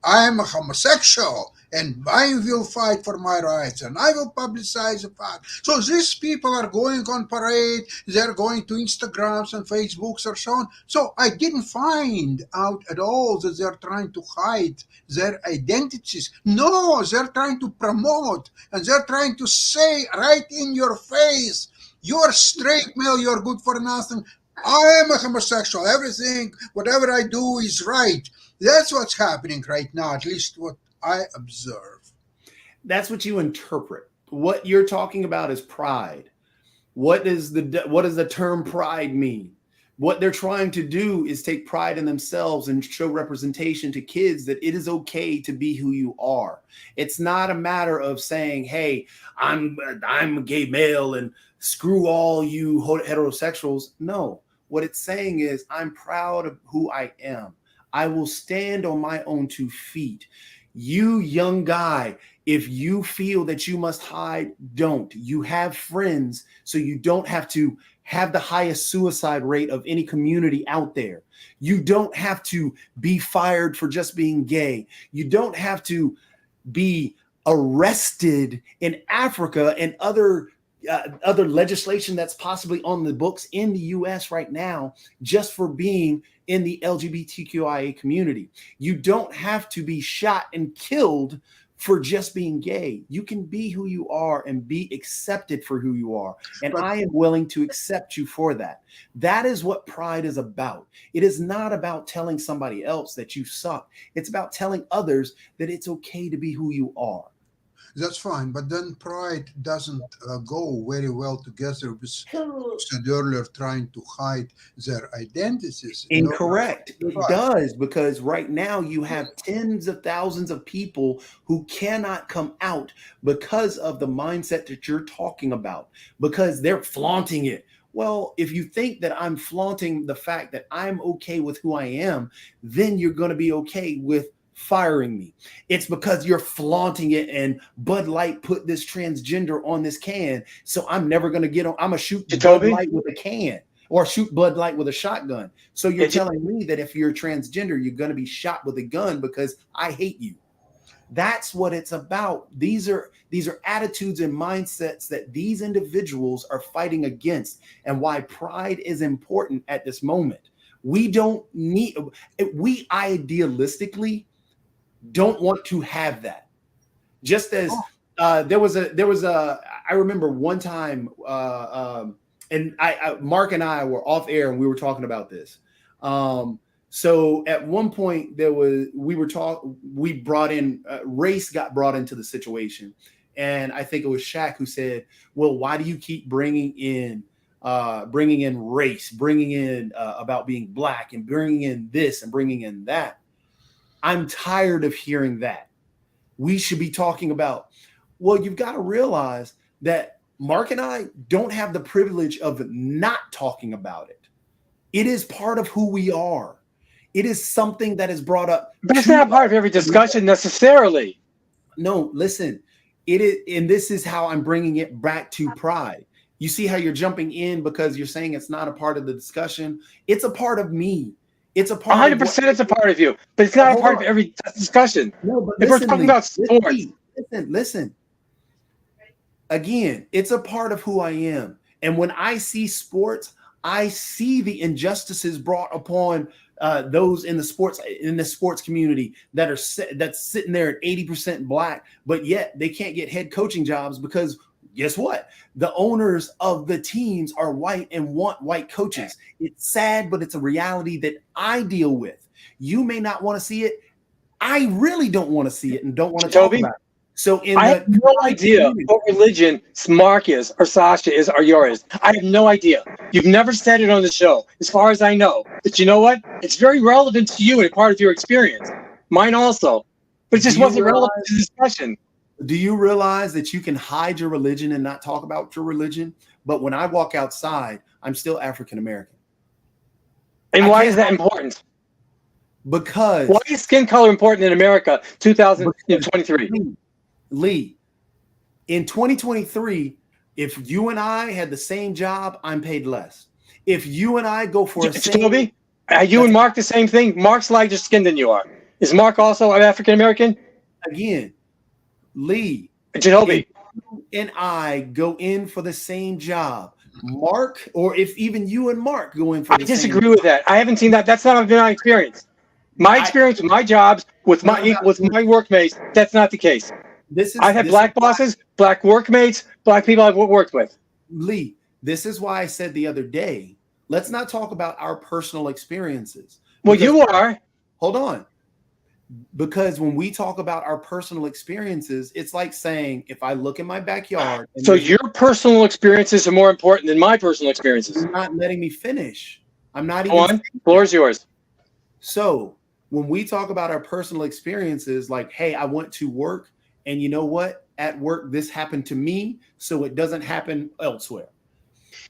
I'm a homosexual, and I will fight for my rights, and I will publicize the fact. So these people are going on parade, they're going to Instagrams and Facebooks or so on. So I didn't find out at all that they're trying to hide their identities. No, they're trying to promote, and they're trying to say right in your face, you're straight male, you're good for nothing. I am a homosexual. Everything, whatever I do is right. That's what's happening right now, at least what I observe. That's what you interpret. What you're talking about is pride. What does the term pride mean? What they're trying to do is take pride in themselves and show representation to kids that it is okay to be who you are. It's not a matter of saying, hey, I'm a gay male and screw all you heterosexuals. No, what it's saying is I'm proud of who I am. I will stand on my own 2 feet. You young guy, if you feel that you must hide, don't. You have friends, so you don't have to have the highest suicide rate of any community out there. You don't have to be fired for just being gay. You don't have to be arrested in Africa and other legislation that's possibly on the books in the US right now just for being in the LGBTQIA community. You don't have to be shot and killed for just being gay. You can be who you are and be accepted for who you are. And I am willing to accept you for that. That is what pride is about. It is not about telling somebody else that you suck. It's about telling others that it's okay to be who you are. That's fine, but then pride doesn't go very well together with, said earlier, trying to hide their identities. Incorrect. It does, because right now you have tens of thousands of people who cannot come out because of the mindset that you're talking about, because they're flaunting it. Well, if you think that I'm flaunting the fact that I'm okay with who I am, then you're going to be okay with firing me. It's because you're flaunting it, and Bud Light put this transgender on this can, so I'm never going to get on. I'm going to shoot Bud Light with a can or shoot Bud Light with a shotgun. So you're telling me that if you're transgender, you're going to be shot with a gun because I hate you. That's what it's about. These are attitudes and mindsets that these individuals are fighting against, and why pride is important at this moment. We idealistically don't want to have that. Just as there was a I remember one time and Mark and I were off air and we were talking about this. So at one point we brought in race got brought into the situation, and I think it was Shaq who said, well, why do you keep bringing in race, bringing in about being black, and bringing in this and bringing in that? I'm tired of hearing that. We should be talking about, well, you've got to realize that Mark and I don't have the privilege of not talking about it. It is part of who we are. It is something that is brought up. But it's not part of every discussion necessarily. No, listen, it is, and this is how I'm bringing it back to pride. You see how you're jumping in because you're saying it's not a part of the discussion. It's a part of me. It's a part 100% it's a part of you, but it's not a part of every discussion. No, but if we're talking about sports. Listen. Again, it's a part of who I am. And when I see sports, I see the injustices brought upon those in the sports community that's sitting there at 80% black, but yet they can't get head coaching jobs because guess what? The owners of the teams are white and want white coaches. It's sad, but it's a reality that I deal with. You may not want to see it. I really don't want to see it and don't want to talk about it. So I have no idea what religion Mark is or Sasha is or yours. I have no idea. You've never said it on the show, as far as I know. But you know what? It's very relevant to you and a part of your experience. Mine also. But it just wasn't relevant to the discussion. Do you realize that you can hide your religion and not talk about your religion? But when I walk outside, I'm still African American. And why is that important? Because why is skin color important in America 2023? Lee, in 2023, if you and I had the same job, I'm paid less. If you and I go for a Jacoby, are you and Mark the same thing? Mark's lighter skinned than you are. Is Mark also an African American? Again, Lee, Jacoby, you and I go in for the same job. Mark, or if even you and Mark go in for the same job. I disagree with that. I haven't seen that. That's not been my experience. My experience with my jobs, with my workmates, that's not the case. I've had black bosses, black workmates, black people I've worked with. Lee, this is why I said the other day, let's not talk about our personal experiences. Well, you are. Hold on. Because when we talk about our personal experiences, it's like saying, if I look in my backyard. So your personal experiences are more important than my personal experiences. You're not letting me finish. I'm not even. Go on. Floor is yours. So when we talk about our personal experiences, like, hey, I went to work and you know what? At work, this happened to me, so it doesn't happen elsewhere.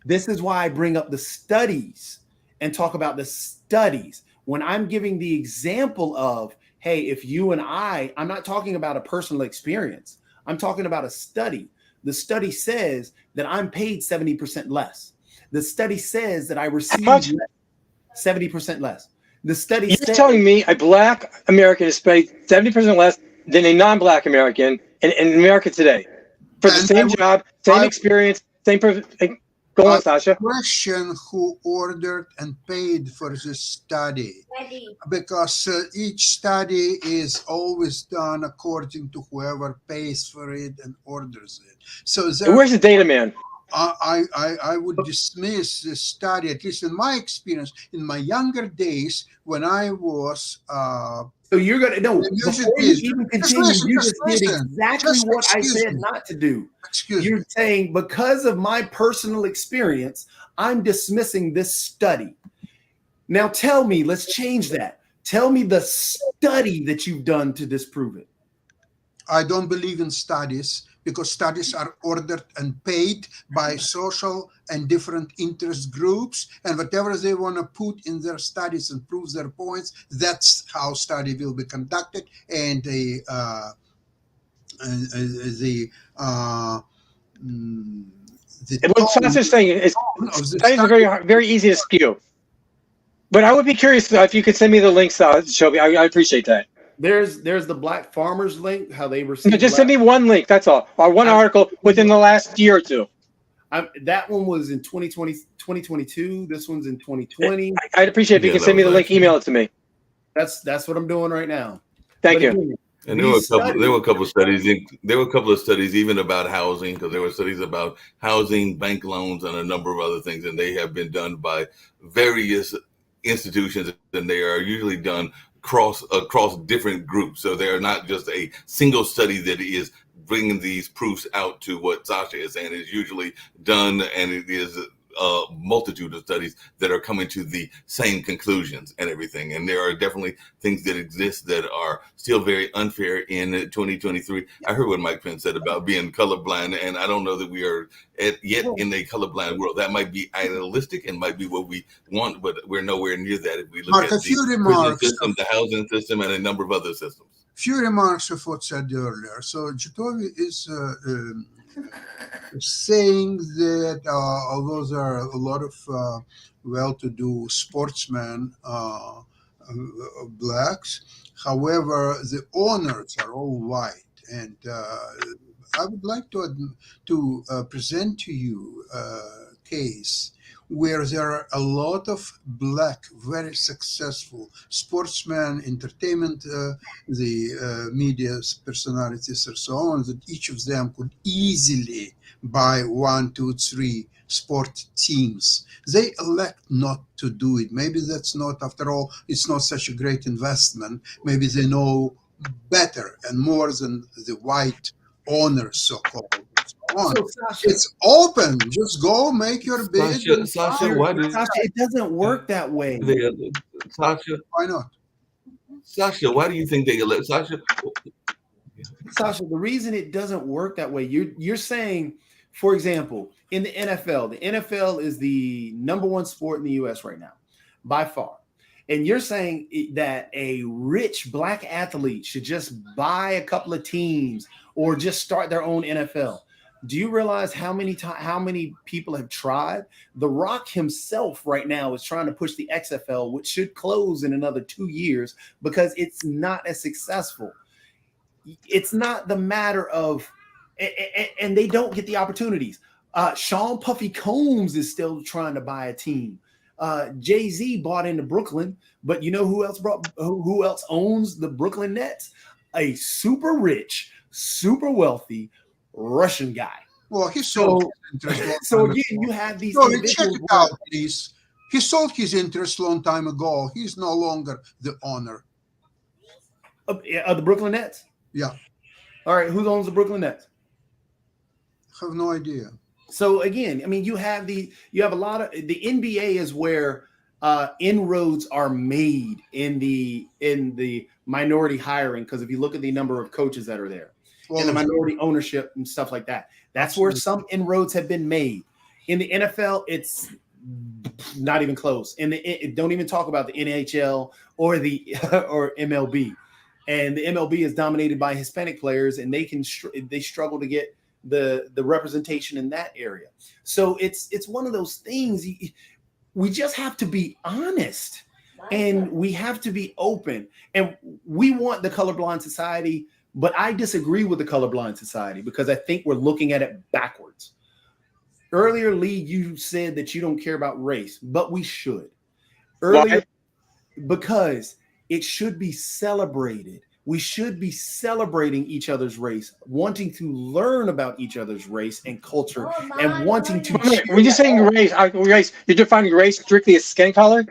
This is why I bring up the studies and talk about the studies. When I'm giving the example of, hey, if you and I'm not talking about a personal experience. I'm talking about a study. The study says that I'm paid 70% less. The study says that I receive 70% less. The study You're telling me a black American is paid 70% less than a non-black American in America today for the same job, same experience, same. Go on, Sasha. Question: who ordered and paid for this study? Because each study is always done according to whoever pays for it and orders it. So where's the data man? I would dismiss this study, at least in my experience, in my younger days when I was. So you're gonna before you even continue, you just did exactly what I said not to do. You're saying because of my personal experience, I'm dismissing this study. Now tell me, let's change that. Tell me the study that you've done to disprove it. I don't believe in studies because studies are ordered and paid by social and different interest groups, and whatever they want to put in their studies and prove their points, that's how study will be conducted. And what Sasha's saying is studies are very, very easy to skew. But I would be curious if you could send me the links, Shelby. I appreciate that. There's the Black Farmers link, how they receive. No, just send me one link. That's all, or one article within the last year or two. That one was in 2022. This one's in 2020. I'd appreciate if you could send me the link. Email it to me. That's what I'm doing right now. Thank you. And there were a couple of studies. There were a couple of studies even about housing, because there were studies about housing, bank loans, and a number of other things, and they have been done by various institutions, and they are usually done across different groups. So they are not just a single study that is bringing these proofs out to what Sasha is saying. It's usually done, and it is a multitude of studies that are coming to the same conclusions and everything. And there are definitely things that exist that are still very unfair in 2023. I heard what Mike Pence said about being colorblind, and I don't know that we are yet in a colorblind world. That might be idealistic and might be what we want, but we're nowhere near that if we look at the prison system, the housing system, and a number of other systems. Few remarks of what said earlier. So Jacoby is saying that although there are a lot of well-to-do sportsmen, blacks, however, the owners are all white. And I would like to present to you a case where there are a lot of black, very successful sportsmen, entertainment, the media personalities and so on, that each of them could easily buy 1, 2, 3 sport teams. They elect not to do it. Maybe that's not, after all, it's not such a great investment. Maybe they know better and more than the white owners, so-called. It's open. Just go make your bid. Sasha, it doesn't work that way. Sasha, why not? Sasha, why do you think they elect Sasha? Sasha, the reason it doesn't work that way, you're saying, for example, in the NFL is the number one sport in the U.S. right now, by far. And you're saying that a rich black athlete should just buy a couple of teams or just start their own NFL. Do you realize how many people have tried? The Rock himself right now is trying to push the XFL, which should close in another 2 years because it's not as successful. It's not the matter of, and they don't get the opportunities. Sean Puffy Combs is still trying to buy a team. Jay-Z bought into Brooklyn, but you know who else owns the Brooklyn Nets? A super rich, super wealthy Russian guy. Well, he sold his interest. So again, you have these. No, check it out, please. He sold his interest long time ago. He's no longer the owner of the Brooklyn Nets. Yeah. All right, who owns the Brooklyn Nets? I have no idea. So again, I mean, you have a lot of the NBA is where inroads are made in the minority hiring, because if you look at the number of coaches that are there and the minority ownership and stuff like that, that's where some inroads have been made. In the NFL, it's not even close. Don't even talk about the NHL or or MLB. And the MLB is dominated by Hispanic players, and they struggle to get the representation in that area. So it's one of those things. We just have to be honest, and we have to be open. And we want the colorblind society, but I disagree with the colorblind society because I think we're looking at it backwards. Earlier, Lee, you said that you don't care about race, but we should. Earlier, because it should be celebrated. We should be celebrating each other's race, wanting to learn about each other's race and culture, and wanting to. When you're saying race, you're defining race strictly as skin color?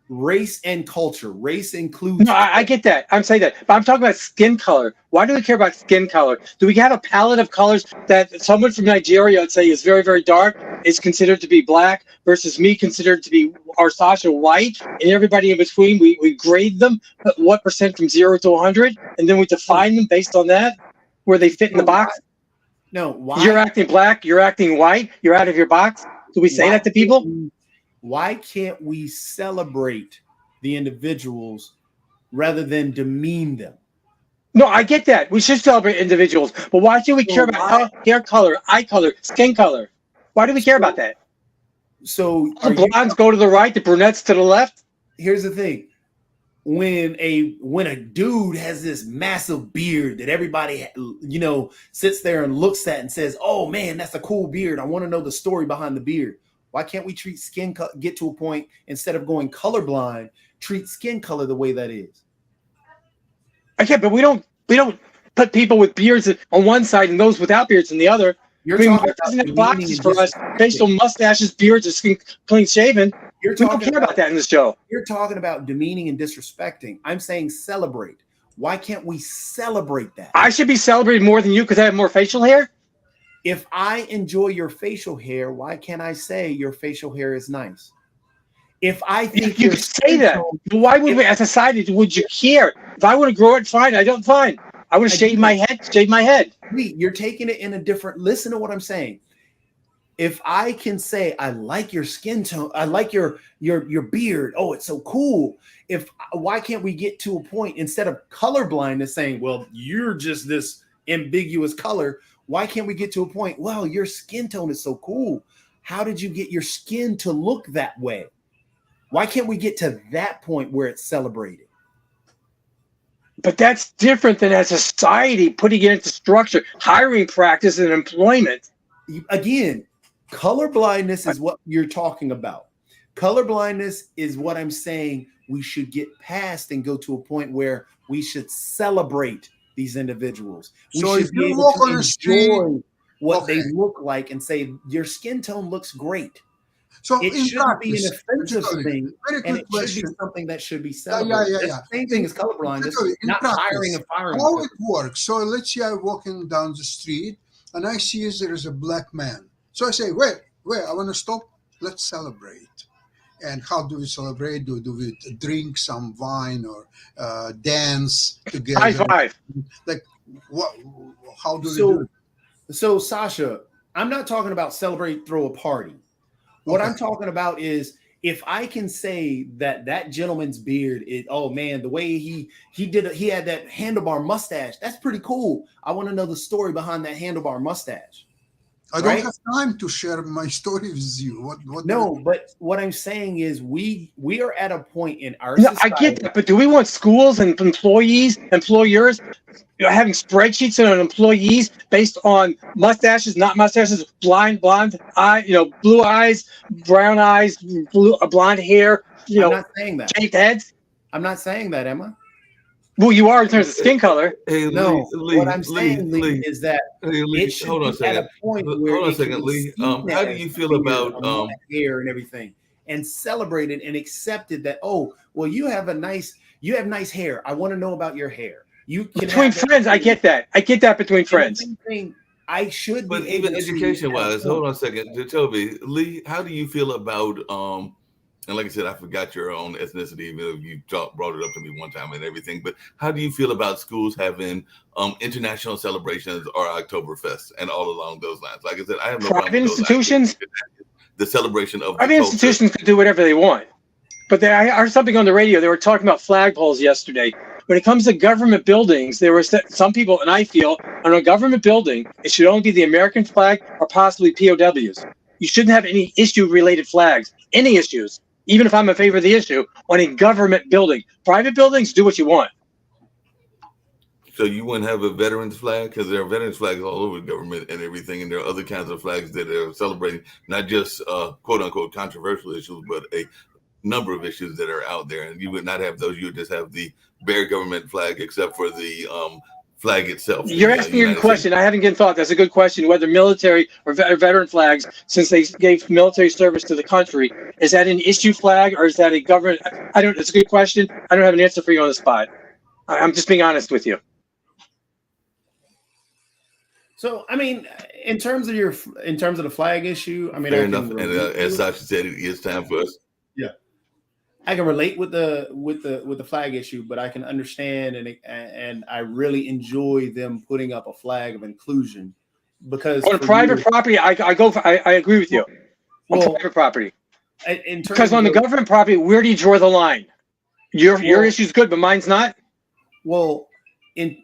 Race and culture. Race includes. No, I get that. I'm saying that. But I'm talking about skin color. Why do we care about skin color? Do we have a palette of colors that someone from Nigeria, let's say, is very, very dark, is considered to be black, versus me considered to be, or Sasha, white, and everybody in between, we grade them, what percent from 0 to 100, and then we define them based on that, where they fit in the box? No, why? You're acting black, you're acting white, you're out of your box? Do we say that to people? Why can't we celebrate the individuals rather than demean them? No, I get that. We should celebrate individuals. But why do we care about hair color, eye color, skin color? Why do we care about that? So the blondes go to the right, the brunettes to the left? Here's the thing. When a dude has this massive beard that everybody, sits there and looks at and says, oh, man, that's a cool beard. I want to know the story behind the beard. Why can't we treat get to a point, instead of going colorblind, treat skin color the way that is? Okay, but we don't put people with beards on one side and those without beards on the other. You're talking about boxes for us, facial mustaches, beards, or skin clean shaven. We don't care about that in this show. You're talking about demeaning and disrespecting. I'm saying celebrate. Why can't we celebrate that? I should be celebrated more than you because I have more facial hair? If I enjoy your facial hair, why can't I say your facial hair is nice? If I think you can say that, but why would we, as a society, would you care? If I want to grow it, fine. I don't, fine. I want to shave my head. You're taking it in a different. Listen to what I'm saying. If I can say I like your skin tone, I like your beard. Oh, it's so cool. Why can't we get to a point, instead of colorblindness saying, well, you're just this ambiguous color? Why can't we get to a point? Well, your skin tone is so cool. How did you get your skin to look that way? Why can't we get to that point where it's celebrated? But that's different than as a society putting it into structure, hiring practice and employment. Again, colorblindness is what you're talking about. Colorblindness is what I'm saying we should get past and go to a point where we should celebrate these individuals. We should be able to enjoy what they look like and say, your skin tone looks great. So it shouldn't be an offensive thing, and it should be something that should be celebrated. Yeah. Same thing as colorblindness, not hiring and firing. How it works? So let's say I'm walking down the street and I see there is a black man. So I say, wait, I want to stop. Let's celebrate. And how do we celebrate? Do we drink some wine or dance together? High five. Like What? How do they do it? So Sasha, I'm not talking about celebrate, throw a party. What Okay. I'm talking about is if I can say that gentleman's beard is, oh man, the way he had that handlebar mustache, that's pretty cool. I want to know the story behind that handlebar mustache. I don't Right? have time to share my story with you. What? No, but what I'm saying is we are at a point in our No, I society. get that, but do we want schools and employers, having spreadsheets on employees based on mustaches, not mustaches, blonde eye, blue eyes, brown eyes, blonde hair, I'm not saying that. shaved heads? I'm not saying that, Emma. Well, you are in terms of skin color. Hey, No, Lee, what I'm saying, Lee, is that hey, Lee, it should hold on a be at second. a point Hold where on a it can second, be Lee. seen How do as you feel beard, about among hair and everything, and celebrated and accepted that? Oh, well, you have nice hair. I want to know about your hair. You can Between have that- friends, I get that. I get that between friends. Same thing, I should But be even able to education have wise, fun. hold on a second. Jacoby, Lee, how do you feel about and like I said, I forgot your own ethnicity, even though you brought it up to me one time and everything. But how do you feel about schools having international celebrations or Oktoberfest and all along those lines? Like I said, I have no problem Private with those institutions? activities. The celebration of the Private culture. institutions can do whatever they want. But I heard something on the radio. They were talking about flagpoles yesterday. When it comes to government buildings, there were some people, and I feel, on a government building, it should only be the American flag or possibly POWs. You shouldn't have any issue-related flags, any issues, even if I'm in favor of the issue, on a government building. Private buildings, do what you want. So you wouldn't have a veterans flag, because there are veterans flags all over the government and everything, and there are other kinds of flags that are celebrating not just quote unquote controversial issues, but a number of issues that are out there. And you would not have those. You would just have the bare government flag, except for the flag itself. You're the, asking me a United question. I haven't given thought. That's a good question. Whether military or veteran flags, since they gave military service to the country, is that an issue flag or is that a government? I don't. It's a good question. I don't have an answer for you on the spot. I'm just being honest with you. So, I mean, in terms of the flag issue, I mean, Fair I enough. can And as Sasha said, it is time for us. I can relate with the flag issue, but I can understand and I really enjoy them putting up a flag of inclusion because On private property, I agree with you. On Well, private property, in terms because on the of- government property, where do you draw the line? Your issue's good, but mine's not. Well,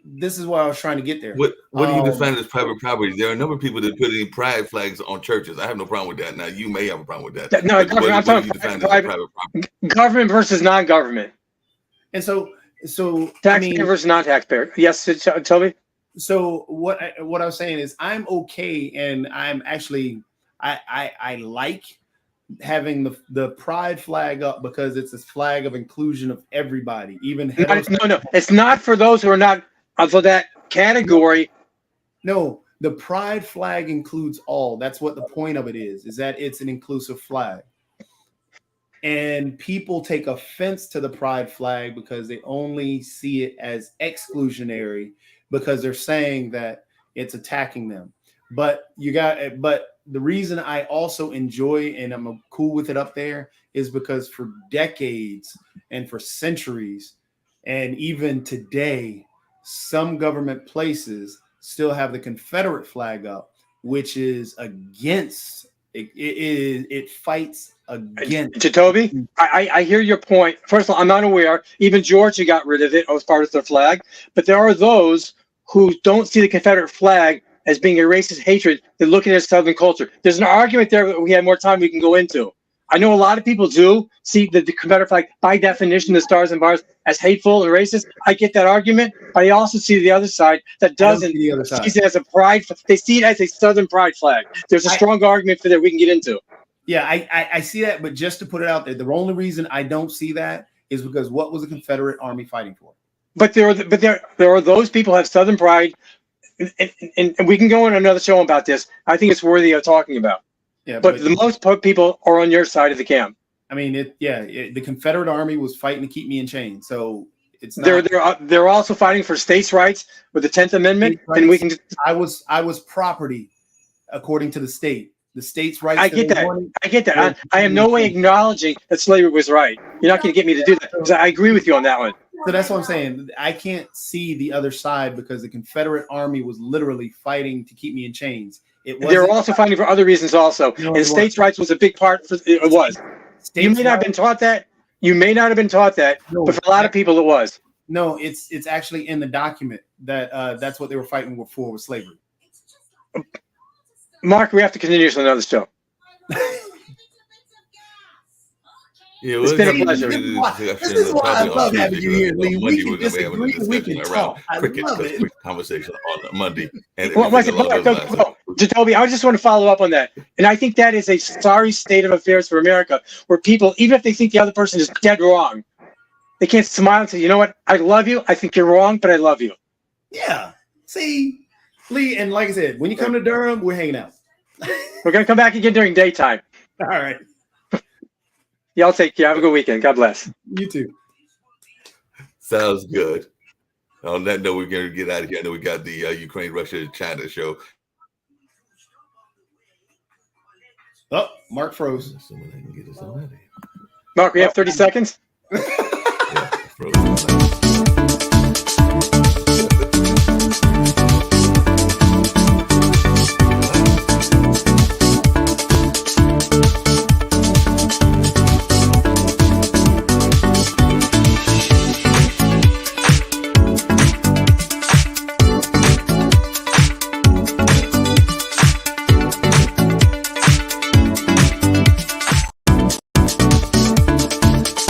this is why I was trying to get there. What do you define as private property? There are a number of people that put any pride flags on churches. I have no problem with that. Now you may have a problem with that. No, But I'm what talking do you define as private- private property? Government versus non-government. And so Taxpayer versus non-taxpayer. Yes, Toby. So what I was saying is I'm okay, and I'm actually I like having the pride flag up because it's a flag of inclusion of everybody, even No. It's not for those who are not for that category. No, the pride flag includes all. That's what the point of it is that it's an inclusive flag. And people take offense to the pride flag because they only see it as exclusionary because they're saying that it's attacking them. But the reason I also enjoy and I'm cool with it up there is because for decades and for centuries and even today, some government places still have the Confederate flag up, which is against it fights against. Jacoby, I hear your point. First of all, I'm not aware. Even Georgia got rid of it as part of their flag. But there are those who don't see the Confederate flag as being a racist hatred. They're looking at Southern culture. There's an argument there that we have more time we can go into. I know a lot of people do see the Confederate flag, by definition, the stars and bars, as hateful and racist. I get that argument, but I also see the other side that doesn't see the other side. sees it as a pride. They see it as a Southern pride flag. There's a strong argument for that we can get into. Yeah, I see that, but just to put it out there, the only reason I don't see that is because what was the Confederate Army fighting for? But there are those people who have Southern pride, and we can go on another show about this. I think it's worthy of talking about. Yeah, But the most people are on your side of the camp. I mean, the Confederate Army was fighting to keep me in chains, so it's not. They're also fighting for states' rights with the 10th Amendment, and we can. I was property according to the state. The state's rights. I get that. I am no way acknowledging that slavery was right. You're not going to get me to do that because I agree with you on that one. So that's what I'm saying. I can't see the other side because the Confederate Army was literally fighting to keep me in chains. They were also fighting for other reasons also. No, and states' rights was a big part. It was. You may not have been taught that. You may not have been taught that, but for a lot of people it was. No, it's actually in the document that that's what they were fighting for with slavery. Mark, we have to continue this on another show. Yeah, It's been a pleasure. This is why I love having you here, Lee. We can disagree, we can talk. I love it. Quick conversation on Monday. And Jacoby, I just want to follow up on that. And I think that is a sorry state of affairs for America, where people, even if they think the other person is dead wrong, they can't smile and say, you know what? I love you. I think you're wrong, but I love you. Yeah. See, Lee, and like I said, when you come to Durham, we're hanging out. We're going to come back again during daytime. All right. Y'all take care. Have a good weekend. God bless. You too. Sounds good. On that note, we're going to get out of here. I know we got the Ukraine, Russia, China show. Oh, Mark froze. Someone can get us on that. Mark, we have 30 seconds. Yeah, froze.